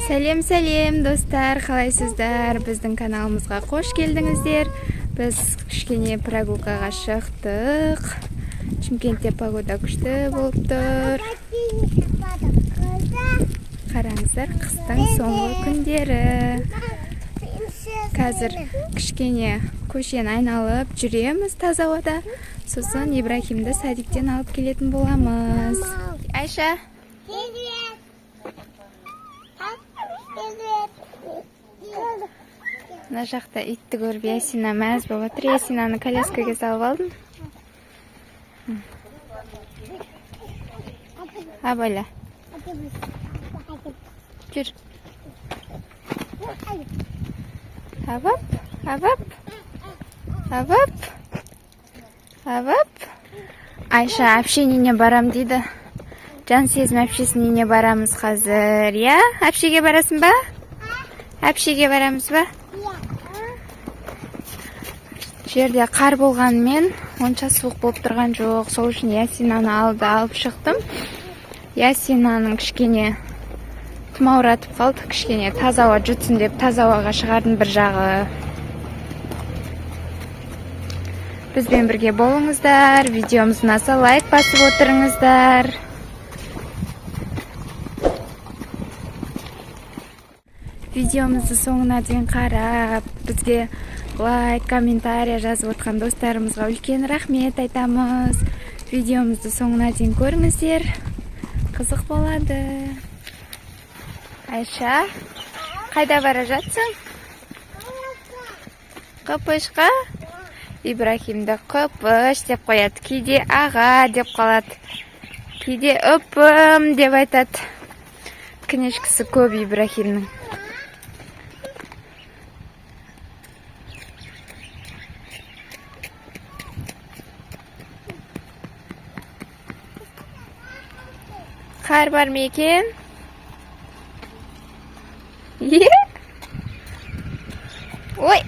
Сәлем достар, қалайсыздар? Біздің каналымызға қош келдіңіздер. Біз кішкене прогулкаға шықтық. Шымкентте погода күшті болып тұр. Қараңыздар, қыстың соңғы күндері. Қазір кішкене көшені айналып жүреміз таза ауада. Сосын Ибрахимді садиктен алып келетін боламыз. Айша. Мына жақта итті көріп Ясина мәз болып отыр. Ясинаны коляскаға салып алдым. Абайла. Жүр. Абап. Айша общениене барам дейді. Жан сезім общесіне барамыз қазір. Я? Общеге барасың ба? Общеге барамыз ба? Жерде қар болғанмен, онша суық болып тұрған жоқ. Сол үшін Ясинаны алып шықтым. Ясинаның кішкене тұмауратып қалды. Кішкене таза ауа жұтсын деп таза ауаға шығардым бір жағы. Бізбен бірге болыңыздар. Видеомыз ұнаса лайк басып отырыңыздар. Видеомызды соңына дейін қарап, бізге лайк, комментария жазып отқан достарымызға үлкен рахмет айтамыз. Видеомызды соңына дейін көріңіздер. Қызық болады. Айша, қайда бара жатсың? Қыпышқа? Ибрахимді қыпыш деп қояды. Кейде аға деп қалады. Кейде үпім деп айтады. Кінешкісі көп Ибрахимнің. Қар бар ма екен? Ой!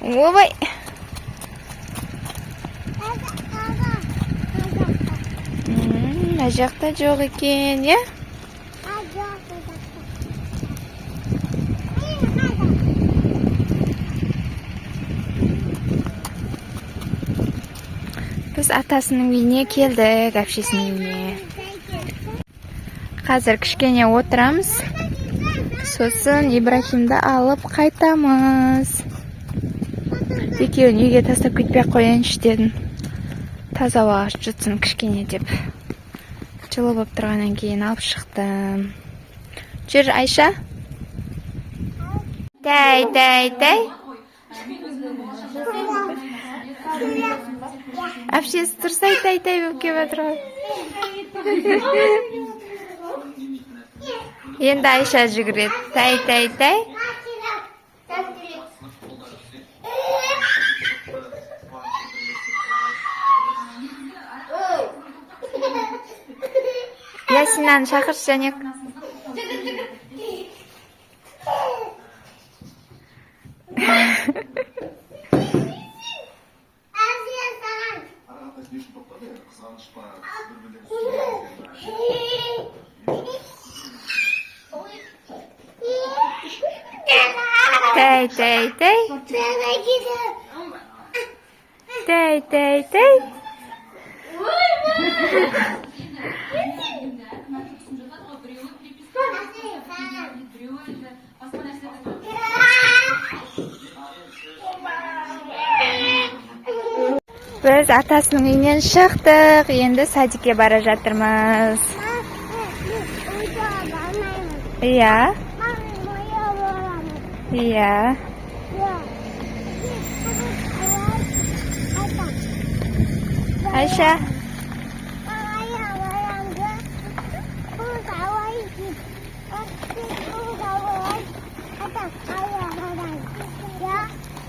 Ой! Мына жақта жоқ екен, е? Біз атасының үйіне келдік, әпшесінің үйіне. Қазір кішкене отырамыз. Сосын Ибрахимді алып қайтамыз. Екеуін үйге тастап кетпей қояйыншы дедім. Таза ауа жұтсын кішкене деп. Жылы болып тұрғаннан кейін алып шықтым. Жүр, Айша. Тәй. Әпшесі тұрсай тәй болып кеп отыр ғой. Енді Айша жүгіреді. Тәй. Ясинаны шақыршы және. Тәй. Біз атасының үйінен шықтық, енді садикке бара жатырмыз. Иә. Айша.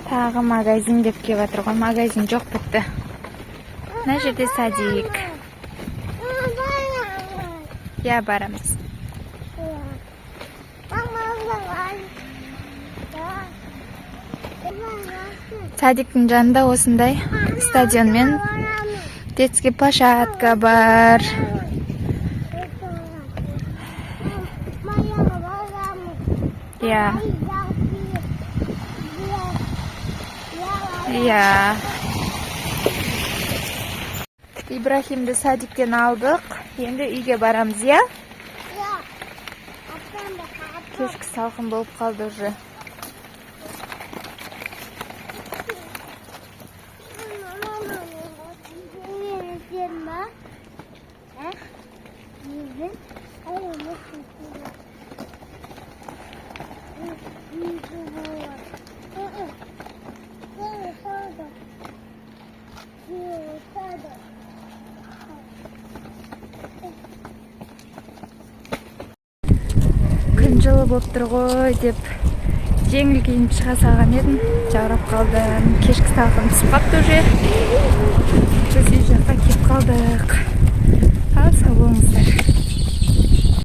Тағы магазин деп кеп жатыр ғой. Магазин жоқ бітті. Мына жерде садик. Я барамыз. Садиктің жанында осындай стадион мен детский площадка бар. Иә. Иә. Ибрахимді садиктен алдық. Енді үйге барамыз, иә? Кешкі салқын болып қалды уже. Күн жылы болып тұр ғой деп жеңіл киініп шыға салған едім. Жаурап қалдым. Кешкі салқын түсіп қапты уже. Біз үй жаққа кеп қалдық. Ал сау болыңыздар.